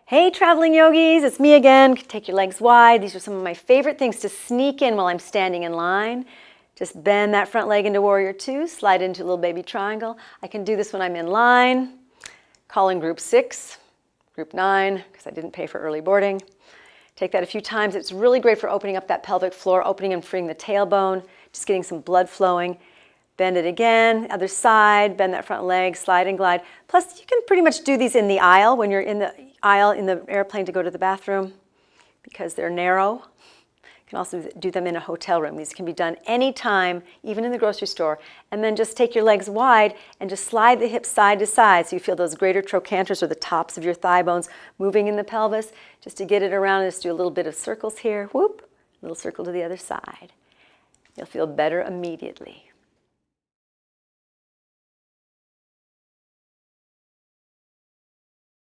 Hey traveling yogis, it's me again. Take your legs wide. These are some of my favorite things to sneak in while I'm standing in line. Just bend that front leg into warrior two, slide into a little baby triangle. I can do this when I'm in line. Call in group 6, group 9, because I didn't pay for early boarding. Take that a few times. It's really great for opening up that pelvic floor, opening and freeing the tailbone, just getting some blood flowing. Bend it again, other side, bend that front leg, slide and glide. Plus, you can pretty much do these in the aisle when you're in the aisle in the airplane to go to the bathroom because they're narrow. You can also do them in a hotel room. These can be done anytime, even in the grocery store. And then just take your legs wide and just slide the hips side to side so you feel those greater trochanters or the tops of your thigh bones moving in the pelvis. Just to get it around, just do a little bit of circles here. Whoop, little circle to the other side. You'll feel better immediately.